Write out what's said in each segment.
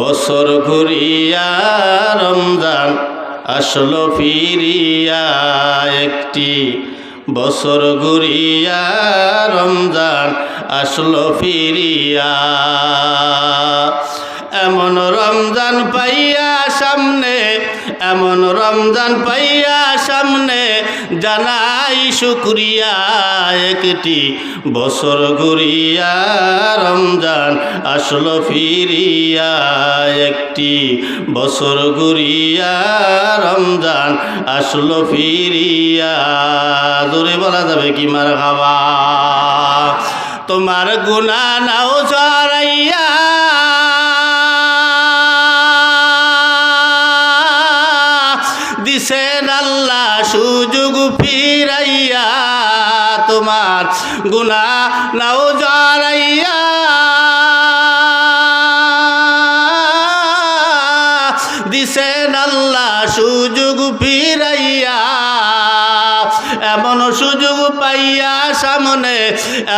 বছর ঘুরিয়া রমজান আসলো ফিরিয়া, একটি বছর ঘুরিয়া রমজান আসলো ফিরিয়া। এমন রমজান পাইয়া সামনে, এমন রমজান পাইয়া সামনে জানাই শুকরিয়া, একটি বছর ঘুরিয়া রমজান আসলো ফিরিয়া, একটি বছর ঘুরিয়া রমজান আসলো ফিরিয়া। জোরে বলা যাবে কি মারহাবা। তোমার গুনাহ নাও জড়াইয়া দিছেন আল্লাহ সুযোগ ফিরাইয়া, তোমার গুনাহ নাও জড়াইয়া দিছেন আল্লাহ সুযোগ ফিরাইয়া। এমন সুযোগ পাইয়া সামনে,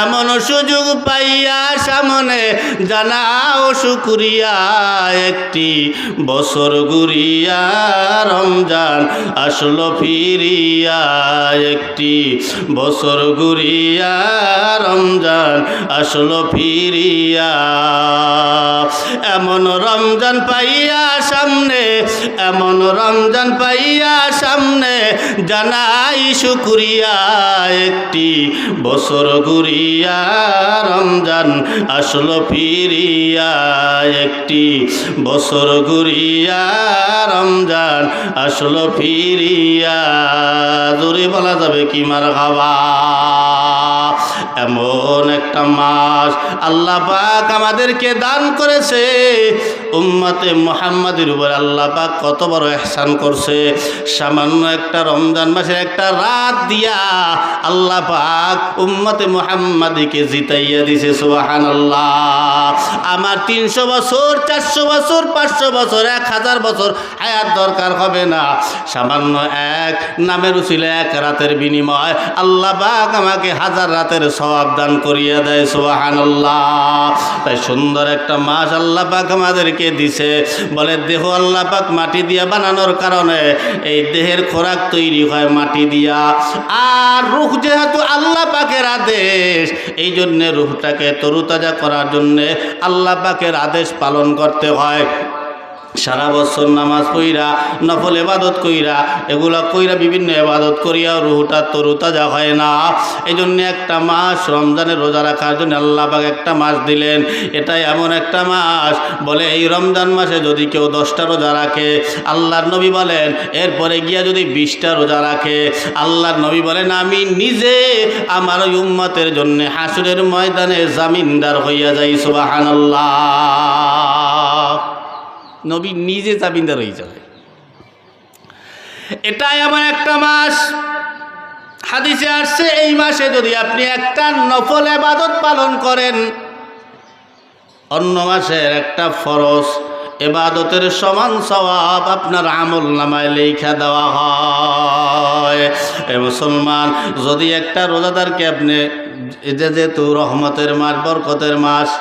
এমন সুযোগ পাইয়া সামনে জানাও শুকরিয়া, একটি বছর ঘুরিয়া রমজান আসলো ফিরিয়া, একটি বছর ঘুরিয়া রমজান আসলো ফিরিয়া। এমন রমজান পাইয়া সামনে, এমন রমজান পাইয়া সামনে জানাই শুকরিয়া, একটি বছর ঘুরিয়া রমজান আসলো ফিরিয়া, একটি বছর ঘুরিয়া রমজান আসলো ফিরিয়া। জোরে বলা যাবে কি মারহাবা। এমন একটা মাস আল্লাহ পাক আমাদেরকে দান করেছে, উম্মতে মুহাম্মাদের উপর আল্লাহ পাক কত বড় ইহসান করছে। সামান্য একটা রমজান মাসের একটা রাত দিয়া আল্লাহ পাক উম্মতে মুহাম্মাদীকে জিতাইয়া দিছে। সুবহানাল্লাহ। আমার 300 বছর, 400 বছর, 500 বছর, 1000 বছর হায়াত দরকার হবে না, সামান্য এক নামের উসিলে এক রাতের বিনিময় আল্লাহ পাক আমাকে 1000 রাতের সওয়াব দান করিয়া দেয়। সুবহানাল্লাহ। তাই সুন্দর একটা মাস আল্লাহ পাক আমাদেরকে দিছে। বলে দেহ আল্লাহ পাক মাটি দিয়া বানানোর কারণে এই দেহের খোরাক তৈরি হয় মাটি দিয়া, আর রূহ যেহেতু আল্লাহ পাকের আদেশ, এই জন্যে রূহটাকে তরুতাজা করার জন্যে আল্লাহ পাকের আদেশ পালন করতে হয়। সারা বছর নামাজ পইরা, নফল এবাদত কইরা, এগুলা কইরা বিভিন্ন এবাদত করিয়া রুহটা তরুতাজা হয় না। এই জন্য একটা মাস রমজানের রোজা রাখার জন্য আল্লাহ পাক একটা মাস দিলেন। এটাই এমন একটা মাস, বলে এই রমজান মাসে যদি কেউ 10টা রোজা রাখে, আল্লাহর নবী বলেন এরপরে গিয়া যদি 20টা রোজা রাখে, আল্লাহর নবী বলেন আমি নিজে আমার ওই উম্মতের জন্য হাসরের ময়দানে জামিনদার হইয়া যাই। সুবহানাল্লাহ। নবী নিজে জামিনদার হয়ে যাবে। এটা এমন একটা মাস, হাদিসে আসছে এই মাসে যদি আপনি একটা নফল ইবাদত পালন করেন, অন্য মাসের একটা ফরজ ইবাদতের সমান সওয়াব আপনার আমল নামায় লেখা দেওয়া হয়। এ মুসলমান, যদি একটা রোজাদারকে আপনি, যেহেতু রহমতের মাস, বরকতের মাস,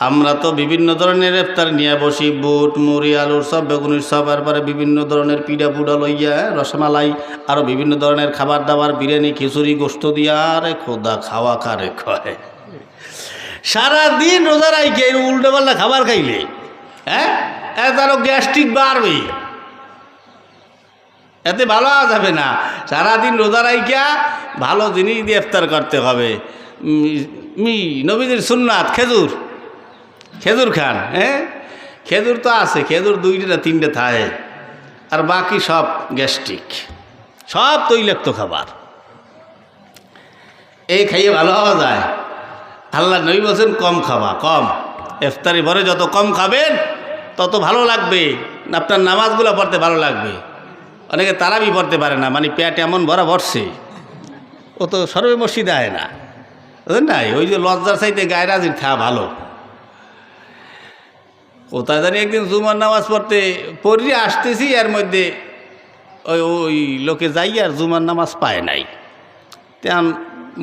আমরা তো বিভিন্ন ধরনের ইফতার নিয়ে বসি, বুট, মুড়ি, আলুর সব, বেগুনির সব, এরপরে বিভিন্ন ধরনের পিঠা পুডা লইয়া, রসমালাই, আরও বিভিন্ন ধরনের খাবার দাবার, বিরিয়ানি, খিচুড়ি, গোস্ত দিয়া, আরে খোদা খাওয়া কারে খায়। সারাদিন রোজা রাইকে উল্টো পাল্টা খাবার খাইলে তারও গ্যাস্ট্রিক বাড়বে, এতে ভালো যাবে না। সারাদিন রোজা রাইকা ভালো জিনিস দিয়ে ইফতার করতে হবে। নবীজির সুন্নাত খেজুর, খেজুর খান। খেজুর তো আছে, খেজুর 2টা 3টে থাকে, আর বাকি সব গ্যাস্ট্রিক, সব তৈলাক্ত খাবার। এই খাইয়ে ভালো হওয়া যায়। আল্লাহ নবী বলছেন কম খাওয়া, কম। ইফতারি ভরে যত কম খাবেন তত ভালো লাগবে, আপনার নামাজগুলো পড়তে ভালো লাগবে। অনেকে তারাবি পড়তে পারে না, মানে পেট এমন ভরা ভরছে, ও তো সর্বে মসজিদে আয় না, বুঝলেন না? ওই যে লজ্জার চাইতে গায়ে রাজির খাওয়া ভালো। কোথায় জানি একদিন জুমার নামাজ পড়তে আসতেছি, এর মধ্যে ওই লোকে যাই আর জুমার নামাজ পায় নাই। তেমন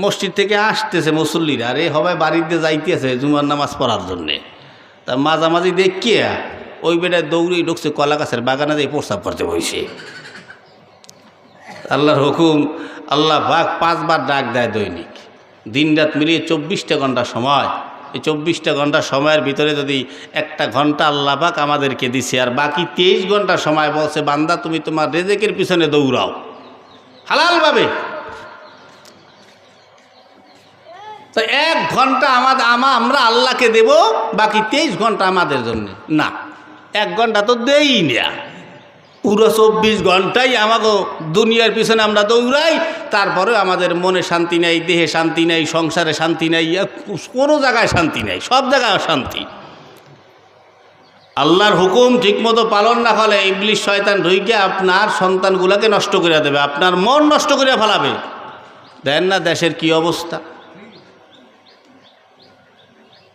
মসজিদ থেকে আসতেছে মুসল্লিরা, আরে সবাই বাড়িতে যাইতেছে জুমার নামাজ পড়ার জন্যে। তা মাঝামাঝি দেখিয়া ওই বেটায় দৌড়েই ঢুকছে কলা গাছের বাগানে দিয়ে প্রস্তাব করতে বসে। আল্লাহর হুকুম, আল্লাহ পাক 5 বার ডাক দেয় দৈনিক, দিন রাত মিলিয়ে 24টা ঘন্টা সময়। এই 24টা ঘন্টা সময়ের ভিতরে যদি 1টা ঘন্টা আল্লাহ পাক আমাদেরকে দিছে, আর বাকি 23 ঘন্টা সময় বলছে বান্দা তুমি তোমার রেজেকের পিছনে দৌড়াও হালালভাবে। তো 1 ঘন্টা আমরা আল্লাহকে দেব, বাকি 23 ঘন্টা আমাদের জন্য না। 1 ঘন্টা তো দেই না, পুরো 24 ঘন্টাই আমাকে দুনিয়ার পিছনে আমরা দৌড়াই। তারপরে আমাদের মনে শান্তি নেই, দেহে শান্তি নেই, সংসারে শান্তি নেই, কোনো জায়গায় শান্তি নেই, সব জায়গায় অশান্তি। আল্লাহর হুকুম ঠিকমতো পালন না করলে ইবলিশ শয়তান ঢুকে আপনার সন্তানগুলোকে নষ্ট করে দেবে, আপনার মন নষ্ট করে ফেলাবে। দেন না দেশের কি অবস্থা,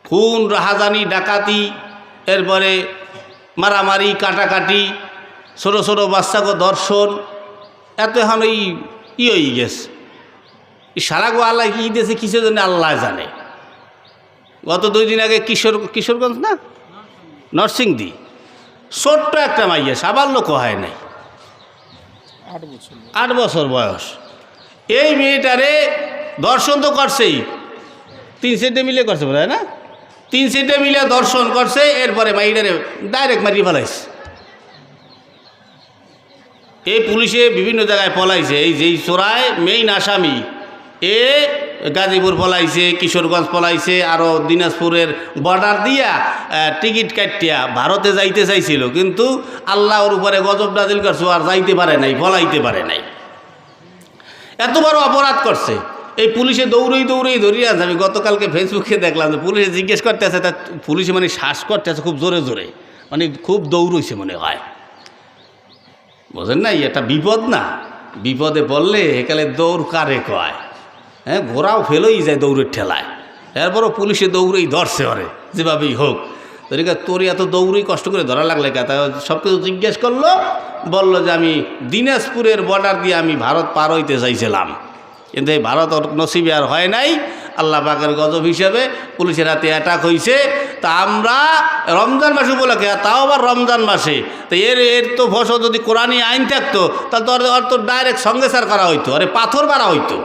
খুন, রাহাজানি, ডাকাতি, এরপরে মারামারি, কাটাকাটি, ছোটো ছোটো বাচ্চাকে ধর্ষণ, এত এখন হয়ে গেছে। সারাগো আল্লাহ কি দিয়েছে কিসের জন্য আল্লাহ জানে। গত 2 দিন আগে কিশোরগঞ্জ না নরসিংদী, ছোট্ট একটা মাইয়া, সাবার লোক হয় নাই, 8 বছর বয়স। এই মেয়েটারে ধর্ষণ তো করছেই, 3 সেটে মিলে করছে বোধ হয় না, 3 সেটে মিলে ধর্ষণ করছে। এরপরে মাইটারে ডাইরেক্ট মারিয়ে ফেলাইছে। এই পুলিশে বিভিন্ন জায়গায় পলাইছে। এই যেই চোরায় মেইন আসামি, এ গাজীপুর পলাইছে, কিশোরগঞ্জ পলাইছে, আরও দিনাজপুরের বর্ডার দিয়া টিকিট কাটিয়া ভারতে যাইতে চাইছিল, কিন্তু আল্লাহর উপরে গজব নাজিল করছে, আর যাইতে পারে নাই, পলাইতে পারে নাই। এত বড় অপরাধ করছে। এই পুলিশে দৌড়েই ধরিয়ে আছে। আমি গতকালকে ফেসবুকে দেখলাম যে পুলিশে জিজ্ঞেস করতে আছে, তা পুলিশে মানে শ্বাস করতে আছে খুব জোরে জোরে, মানে খুব দৌড়ইছে মনে হয়। বোঝেন না, এটা বিপদ না, বিপদে পড়লে একালে দৌড় কারে কয়। হ্যাঁ, ঘোড়াও ফেলোই যায় দৌড়ের ঠেলায়, এরপরও পুলিশে দৌড়েই ধরছে ওরে যেভাবেই হোক। তোর এত দৌড়েই কষ্ট করে ধরা লাগলে কে? তা সব কিছু জিজ্ঞেস করলো, বললো যে আমি দিনাজপুরের বর্ডার দিয়ে আমি ভারত পার হইতে চাইছিলাম, কিন্তু এই ভারত নসিবে আর হয় নাই। আল্লাহ পাকের গজব হিসেবে পুলিশের হাতে অ্যাটাক হয়েছে। তা আমরা রমজান মাস উপলক্ষে, তাও আবার রমজান মাসে, তো এর তো ফসল যদি কোরআনী আইন থাকতো তাহলে তো ডাইরেক্ট সঙ্গেসার করা হইতো, আরে পাথর মারা হইতো।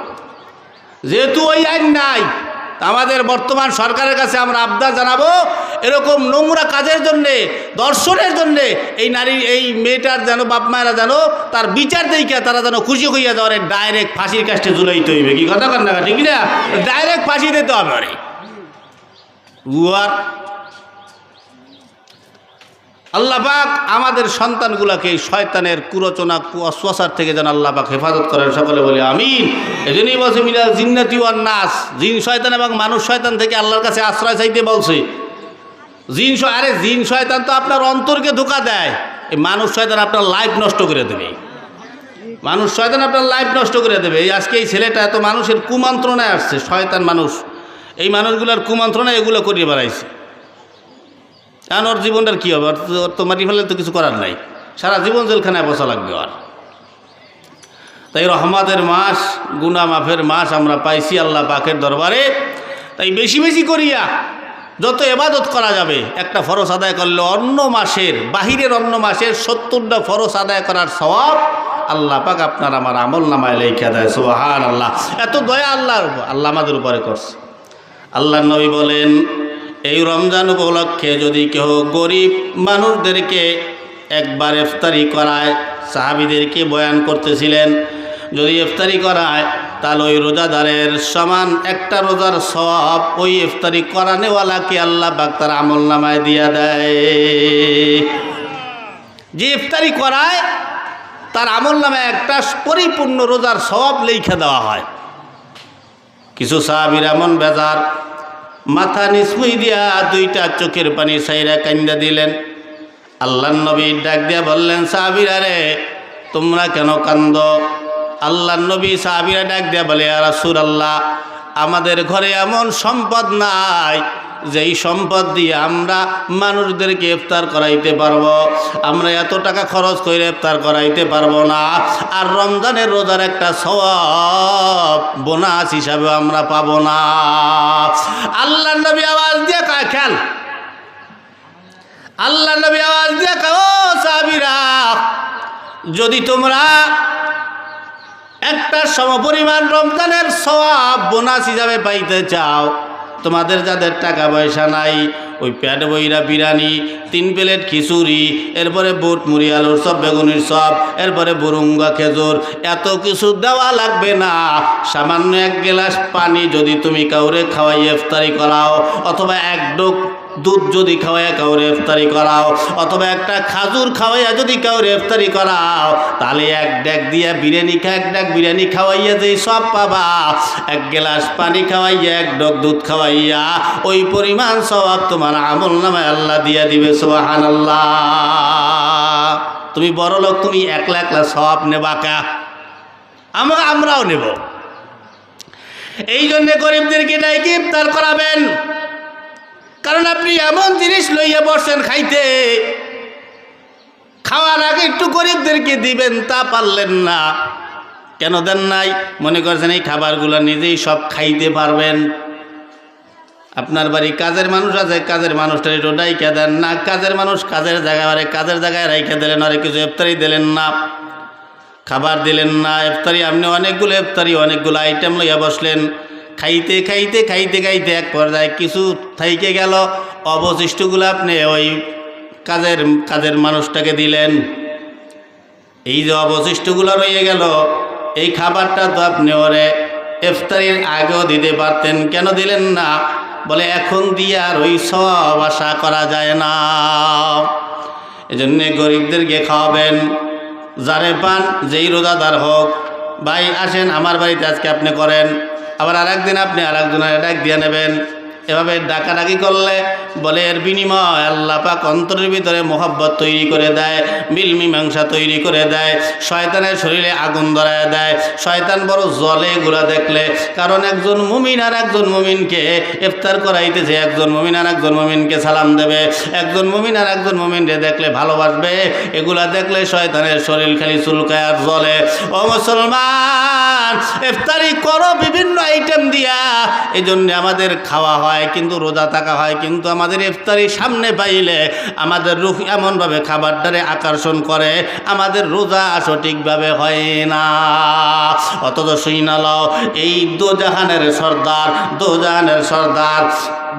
যেহেতু ওই আইন নাই, আমাদের বর্তমান সরকারের কাছে আমরা আবদার জানাবো, এরকম নোংরা কাজের জন্যে, দর্শনের জন্যে এই মেয়েটার যেন বাপ মায়েরা যেন তার বিচার দেইকা তারা যেন খুশি হইয়া যাওয়ার, ডাইরেক্ট ফাঁসির কাজটা ঝুলাইতে হইবে। কি কথা কর না, ঠিক না? ডাইরেক্ট ফাঁসি দিতে হবে। আরে আল্লাহ পাক আমাদের সন্তানগুলাকে শয়তানের কুরচনা কুঅসওয়াসার থেকে যেন আল্লাহ পাক হেফাজত করেন। সকলে বলে আমিন। এজন্যই বলছে মিনাল জিন্নাতি ওয়ান নাস, জিন শয়তান এবং মানুষ শয়তান থেকে আল্লাহর কাছে আশ্রয় চাইতে বলছে। জিন শয়তান তো আপনার অন্তরকে ধোঁকা দেয়, এই মানুষ শয়তান আপনার লাইফ নষ্ট করে দেবে। মানুষ শয়তান আপনার লাইফ নষ্ট করে দেবে। এই আজকে এই ছেলেটা এত মানুষের কুমন্ত্রণায় আসছে, শয়তান মানুষ এই মানুষগুলোর কুমন্ত্রণায় এগুলো করিয়ে বেড়াইছে। কারণ ওর জীবনটার কী হবে? ওর তো মাটি ফেলে তো কিছু করার নাই, সারা জীবন জেলখানায় বসা লাগবে আর। তাই রহমতের মাস, গুনাহ মাফের মাস আমরা পাইছি আল্লাহ পাকের দরবারে। তাই বেশি বেশি করিয়া যত ইবাদত করা যাবে, একটা ফরজ আদায় করলে অন্য মাসের, বাহিরের অন্য মাসের 70টা ফরজ আদায় করার সওয়াব আল্লাহ পাক আপনার আমার আমল নামায় লেখা দেয়। সুবহানাল্লাহ, এত দয়া আল্লাহ আমাদের উপরে করছে। আল্লাহ নবী বলেন, এই রমজান উপলক্ষে যদি কেউ গরিব মানুষদেরকে একবার ইফতারি করায়, সাহাবীদেরকে বয়ান করতেছিলেন, যদি ইফতারি করায় তাহলে ওই রোজাদারের সমান একটা রোজার সওয়াব ওই ইফতারি করানেওয়ালাকে আল্লাহ পাক তার আমল নামায় দিয়া দেয়। যে ইফতারি করায় তার আমল নামায় একটা পরিপূর্ণ রোজার সওয়াব লেখা দেওয়া হয়। কিছু সাহাবীর এমন বেজার, মাথা নিচুই দিয়া 2টা চোখের পানি সাইরা কান্দা দিলেন। আল্লাহর নবী ডাক দিয়া বললেন, সাহাবীরা রে তোমরা কেন কান্দো? আল্লাহর নবী সাহাবীরা ডাক দিয়া বলে, ইয়া রাসূলুল্লাহ, আমাদের ঘরে এমন সম্পদ নাই যেই সম্পদ দিয়ে আমরা মানুষদেরকে ইফতার করাইতে পারবো। আমরা এত টাকা খরচ করে ইফতার করাইতে পারবো না, আর রমজানের রোজার একটা সওয়াব বোনাস হিসাবে আমরা পাবো না। আল্লাহর নবী আওয়াজ দিয়ে খেয়াল, আল্লাহ নবী আওয়াজ দিয়ে কও সাহাবীরা, যদি তোমরা একটা সমপরিমাণ রমজানের সওয়াব বোনাস হিসাবে পাইতে চাও, তোমাদের যাদের টাকা পয়সা নাই, ওই পেট বইরা বিরিয়ানি, 3 প্লেট খিচুড়ি, এরপরে বুট মুড়ি আলুর সব, বেগুনির সব, এরপরে বুরুঙ্গা খেজুর, এত কিছু দেওয়া লাগবে না। সামান্য 1 গ্লাস পানি যদি তুমি কাউরে খাওয়াই ইফতারি করাও, অথবা 1 ডোক দুধ যদি খাওয়াইয়া কাউরে ইফতারি করাও, অথবা একটা খাজুর খাওয়াইয়া যদি কাউরে ইফতারি করাও, তাহলে 1 ডেক দিয়া বিরিয়ানি 1 ডেক বিরিয়ানি খাওয়াইয়া যেই সব পাবা, 1 গ্লাস পানি খাওয়াইয়া 1 ডোক দুধ খাওয়াইয়া ওই পরিমাণ সওয়াব তোমার আমল নামায় আল্লাহ দিয়া দিবে। সুবহানাল্লাহ। তুমি বড় লোক, তুমি একলা একলা সওয়াব নেবা কা? আমরাও নেব। এই জন্যে গরিবদেরকে ডাইকে ইফতার করাবেন, কারণ আপনি এমন জিনিস লইয়া বসেন খাইতে, খাওয়ার আগে একটু গরিবদেরকে দিবেন, তা পারলেন না। কেন দেন নাই? মনে করছেন এই খাবারগুলো নিজেই সব খাইতে পারবেন। আপনার বাড়ি কাজের মানুষ আছে, কাজের মানুষটা একটু ডাইকা দেন না। কাজের মানুষ কাজের জায়গায় রাইখা দিলেন, আর কিছু ইফতারি দিলেন না, খাবার দিলেন না। ইফতারি আপনি অনেকগুলো আইটেম লইয়া বসলেন, খাইতে খাইতে খাইতে খাইতে এক পর্যায়ে কিছু থাইকে গেল, অবশিষ্টগুলো আপনি ওই কাজের মানুষটাকে দিলেন। এই যে অবশিষ্টগুলো রয়ে গেল, এই খাবারটা তো আপনি ওরে ইফতারির আগেও দিতে পারতেন, কেন দিলেন না? বলে এখন দিয়ে আর ওই সওয়াব আশা করা যায় না। এজন্যে গরিবদেরকে খাওয়াবেন, যারে পান, যেই রোজাদার হোক। ভাই আসেন আমার বাড়িতে আজকে আপনি করেন, আবার আরেকদিন আপনি আরেকজনের ডাক দিয়ে নেবেন। এভাবে ডাকাডাকি করলে বলে এর বিনিময় আল্লাহ পাক অন্তরের ভিতরে মোহাব্বত তৈরি করে দেয়, মিল মীমাংসা তৈরি করে দেয়, শয়তানের শরীরে আগুন ধরায় দেয়। শয়তান বড় জলে এগুলা দেখলে, কারণ একজন মুমিন আর একজন মুমিনকে ইফতার করাইতেছে, একজন মুমিন আর একজন মুমিনকে সালাম দেবে, একজন মুমিন আর একজন মুমিনকে দেখলে ভালোবাসবে। এগুলা দেখলে শয়তানের শরীর খালি চুলকায় আর জ্বলে। ও মুসলমান, ইফতারি করো বিভিন্ন আইটেম দিয়া, এই জন্য আমাদের খাওয়া হয় কিন্তু রোজা থাকা হয়, কিন্তু আমাদের ইফতারি সামনে পাইলে আমাদের রুহ এমনভাবে খাবারটারে আকর্ষণ করে, আমাদের রোজা সঠিকভাবে হয় না। অথচ শুইনালাও, এই দোজাহানের সর্দার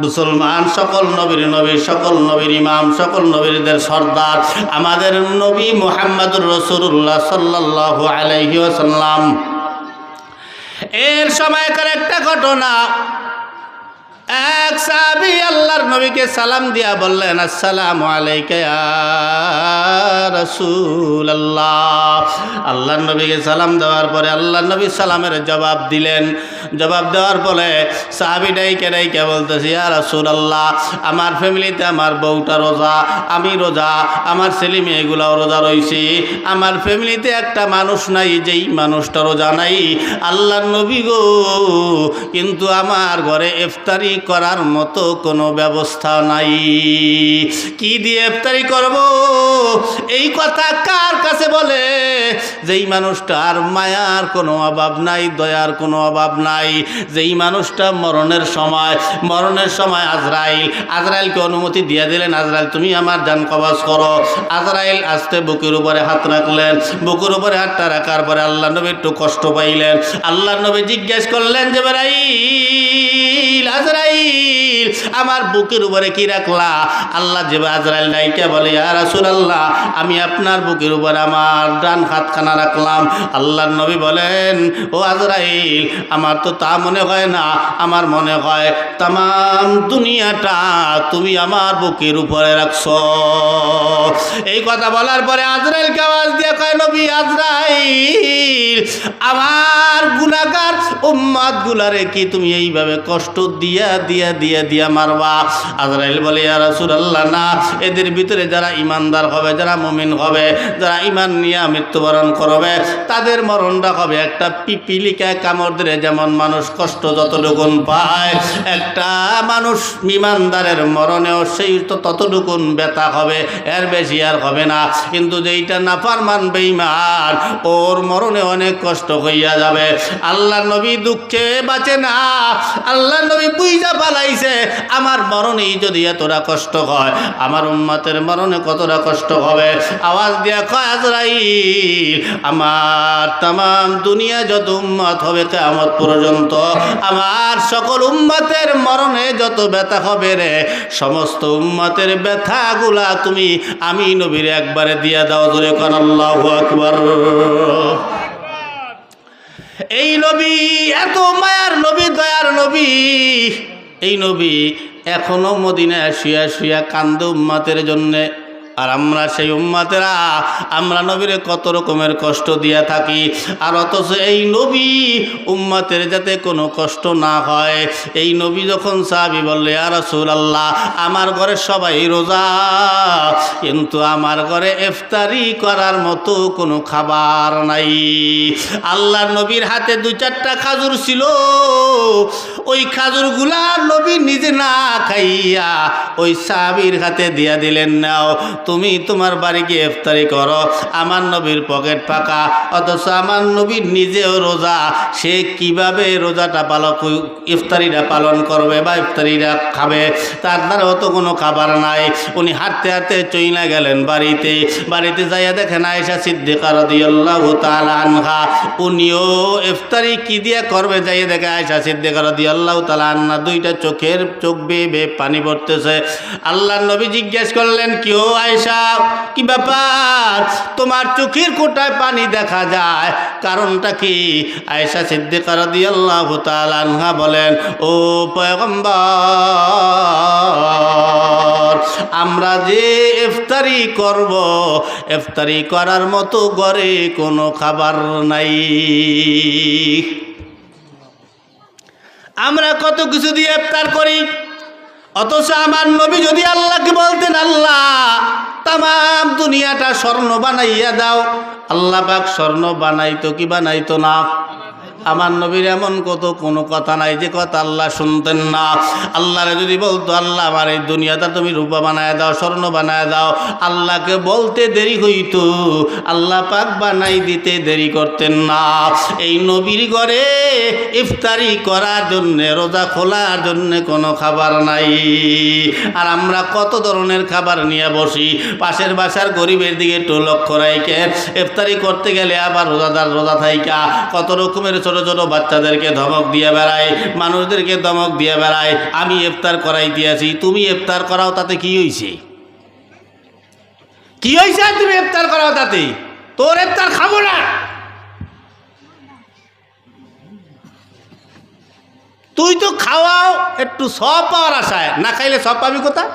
মুসলমান, সকল নবীর নবী, সকল নবীর ইমাম, সকল নবীদের সর্দার আমাদের নবী মুহাম্মদুর রাসূলুল্লাহ সাল্লাল্লাহু আলাইহি ওয়াসাল্লাম। এর সময়কার একটা ঘটনা, এক সাহাবী আল্লাহর নবীকে সালাম দিয়া বললেন, আসসালামু আলাইকা ইয়া রাসূলুল্লাহ। আল্লাহর নবীকে সালাম দেওয়ার পরে আল্লাহর নবী সালামের জবাব দিলেন। জবাব দেওয়ার পরে সাহাবী ডাইকে বলতেছে, ইয়া রাসূলুল্লাহ, আমার ফ্যামিলিতে আমার বউটা রোজা, আমি রোজা, আমার ছেলে মেয়েগুলাও রোজা রইছি, আমার ফ্যামিলিতে একটা মানুষ নাই যেই মানুষটা রোজা নাই। আল্লাহর নবী গো, কিন্তু আমার ঘরে ইফতারি করার মতো কোনো ব্যবস্থা নাই, কি দিয়ে ইফতারি করব? এই কথা কার কাছে বলে? যেই মানুষটার মায়ার কোনো অভাব নাই, দয়ার কোনো অভাব নাই, যেই মানুষটা মরণের সময় আজরাইলকে অনুমতি দিয়ে দিলেন, আজরাইল তুমি আমার জান কবজ করো। আজরাইল আস্তে বুকের উপরে হাত রাখলেন, বুকের উপরে হাতটা রাখার পরে আল্লাহ নবী একটু কষ্ট পাইলেন। আল্লাহ নবী জিজ্ঞেস করলেন, জিবরাইল, আজরাইল আমার বুকের উপরে কি রাখলা? আল্লাহ আজরাইল ডাইকে বলে, ইয়া রাসূলুল্লাহ, আমি আপনার বুকের উপর আমার ডান হাতখানা রাখলাম। আল্লাহর নবী বলেন, ও আজরাইল, আমার তো তা মনে হয় না, আমার মনে হয় তামাম দুনিয়াটা তুমি আমার বুকের উপরে রাখছো। এই কথা বলার পরে আজরাইলকে আওয়াজ দিয়ে কয়, নবী আজরাইল, আমার গুনাহগার উম্মত গুলারে কি তুমি এইভাবে কষ্ট দিয়া মারবা? আজরাইল বলে, ইয়া রাসূলুল্লাহ, না, এদের ভিতরে যারা ইমানদার হবে, যারা মুমিন হবে, যারা ইমান নিয়ে মৃত্যুবরণ করবে, তাদের মরণটা হবে একটা পিপিলিকা কামড় দিলে যেমন মানুষ কষ্ট যতটুকুন পায়, একটা মানুষ ইমানদারের মরণেও সেই তো ততটুকুন ব্যথা হবে, এর বেশি বেশি আর হবে না, কিন্তু যেইটা নাফরমান বেঈমান ওর মরণে অনেক কষ্ট হইয়া যাবে। আল্লাহ নবী দুঃখে বাঁচে না, আল্লাহ নবী বুঝা পালাইছে আমার মরণেই যদি এতটা কষ্ট হয়, আমার উম্মতের মরণে কতটা কষ্ট হবে। আওয়াজ দিয়া কয় আজরাইল, আমার তামাম দুনিয়া যত উম্মত হবে কিয়ামত পর্যন্ত, আমার সকল উম্মতের মরণে যত ব্যথা হবে রে, সমস্ত উম্মতের ব্যথাগুলা তুমি আমি নবীর একবারে দিয়া দাও। জোরে কোন আল্লাহু আকবার। এই নবী এত মায়ার নবী, দয়ার নবী, এই নবী এখনো মদিনায় শুয়া শুয়া কান্দে উম্মতের জন্যে। আর আমরা সেই উম্মতেরা আমরা নবীরে কত রকমের কষ্ট দিয়া থাকি, আর অথচ এই নবী উম্মতের যাতে কোনো কষ্ট না হয়, এই নবী যখন সাহাবী বললে ইয়া রাসূলুল্লাহ আমার ঘরে সবাই রোজা, কিন্তু আমার ঘরে ইফতারি করার মতো কোনো খাবার নাই। আল্লাহর নবীর হাতে 2-4টা খাজুর ছিল, ওই খাজুরগুলা নবী নিজে না খাইয়া ওই সাহাবীর হাতে দিয়া দিলেন, নাও তুমি তোমার বাড়ি গিয়ে ইফতারি করো। আমার নবীর পকেট ফাঁকা, অথচ আমার নবী নিজেও রোজা, সে কিভাবে রোজাটা ইফতারিটা পালন করবে বা ইফতারিটা খাবে, তার দ্বারাও তো কোনো খাবার নাই। উনি হাঁটতে হাঁটতে চইলা গেলেন বাড়িতে, বাড়িতে যাইয়া দেখেন আয়েশা সিদ্দিকা রাদিয়াল্লাহু তাআলা আনহা, উনিও ইফতারি কি দিয়ে করবে, যাইয়া দেখে আয়েশা সিদ্দিকা রাদিয়াল্লাহু তাআলা আনহা 2টা চোখ বেয়ে পানি পড়তেছে। আল্লাহর নবী জিজ্ঞেস করলেন, কি ও আয়েশা, কি ব্যাপার, তোমার চোখের কোটায় পানি দেখা যায়, কারণটা কি? আয়েশা সিদ্দিকা রাদিয়াল্লাহু তাআলা আনহা বলেন, ও পয়গম্বর, আমরা যে ইফতারি করব, ইফতারি করার মতো ঘরে কোনো খাবার নাই। আমরা কত কিছু দিয়ে ইফতার করি, অথচ আমার নবী যদি আল্লাহকে বলতেন, আল্লাহ তামাম দুনিয়াটা স্বর্ণ বানাইয়া দাও, আল্লাহ পাক স্বর্ণ বানাইতো কি বানাইতো না? আমার নবীর এমন কোনো কথা নাই যে কথা আল্লাহ শুনতেন না। আল্লাহরে যদি বলতো, আল্লাহ আমার এই দুনিয়াটা তুমি রূপা বানায় দাও, স্বর্ণ বানায় দাও, আল্লাহকে বলতে দেরি হইতো, আল্লাহ পাক বানাই দিতে দেরি করতেন না। এই নবীর ঘরে ইফতারি করার জন্যে, রোজা খোলার জন্যে কোনো খাবার নাই। আর আমরা কত ধরনের খাবার নিয়ে বসি, পাশের বাসার গরিবের দিকে একটু লক্ষ্য রাখে ইফতারি করতে গেলে আবার রোজাদার রোজা থাইকা কত রকমের ছোট ছোট বাচ্চাদেরকে ধমক দিয়ে বেড়ায়, মানুষদেরকে ধমক দিয়ে বেড়ায়, আমি ইফতার করাই দিয়েছি, তুমি ইফতার করাও, তাতে কি হয়েছে? কি হয়েছে? তুমি ইফতার করাও, তাতে তোর ইফতার খাবো না। তুই তো খাওয়াও একটু সব পাওয়ার আশায়, না খাইলে সব পাবি কোথায়?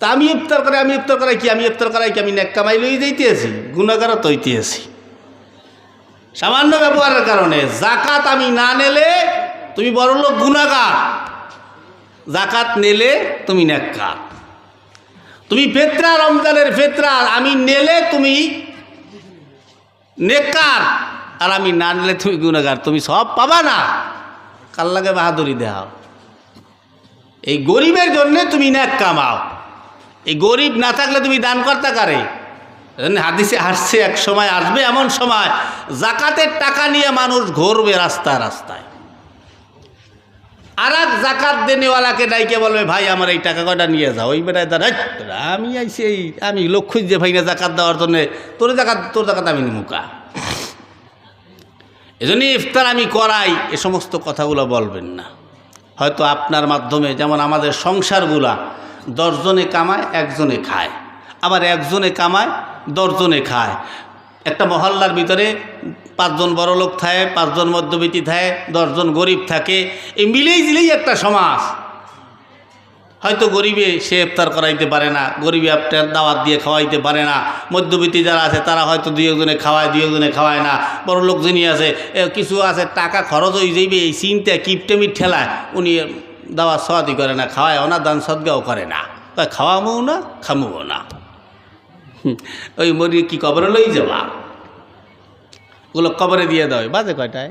তা আমি ইফতার করাই কি? আমি ইফতার করাই কি? আমি নেক কামাই লই যাইতে আছি, গুনাহগারও তো হইতে আছি সামান্য ব্যবহারের কারণে। জাকাত আমি না নিলে তুমি বড়লোক গুনাহগার, জাকাত নিলে তুমি নেককার। তুমি ফিতরা, রমজানের ফিতরা আমি নিলে তুমি নেককার, আর আমি না নিলে তুমি গুনাহগার, তুমি সব পাবা না। কার লাগে বাহাদুরি দেখাও? এই গরিবের জন্য তুমি নেক কামাও, এই গরিব না থাকলে তুমি দান করতে কারে? হাদিসে আসছে এক সময় আসবে এমন সময় জাকাতের টাকা নিয়ে মানুষ ঘুরবে রাস্তায় রাস্তায়, আর এক জাকাত দেনেওয়ালাকে ডাইকে বলবে, ভাই আমার এই টাকা কয়টা নিয়ে যাও। ওই বেটায় দাঁড়া, আমি আইছি আমি লোক খুঁজছে ভাই না জাকাত দেওয়ার জন্য, তোর জাকাত আমি নিমুকা। এজন্য ইফতার আমি করাই, এ সমস্ত কথাগুলো বলবেন না। হয়তো আপনার মাধ্যমে, যেমন আমাদের সংসারগুলা 10 জনে কামায় 1 জনে খায়, আবার 1 জনে কামায় 10 জনে খায়। একটা মহল্লার ভিতরে 5 জন বড় লোক থাকে, 5 জন মধ্যবিত্ত থাকে, 10 জন গরিব থাকে, এই মিলেই জিলেই একটা সমাজ। হয়তো গরিবে সে ইফতার করাইতে পারে না, গরিবে আপনার দাওয়াত দিয়ে খাওয়াইতে পারে না, মধ্যবিত্ত যারা আছে তারা হয়তো 2 জনে খাওয়ায়, 2 জনে খাওয়ায় না। বড় লোক যিনি আছে, কিছু আছে টাকা খরচ হয়ে যাইবে এই চিন্তা কিপটেমি ঠেলায়, উনি দাওয়াত সওয়াতি করে না, খাওয়ায় না, দান সদগাও করে না, খাওয়ামও না খামুও না। ওই মরি কি কবরে লই যাবা, ওগুলো কবরে দিয়ে দেয়। বাজে কয়টায়?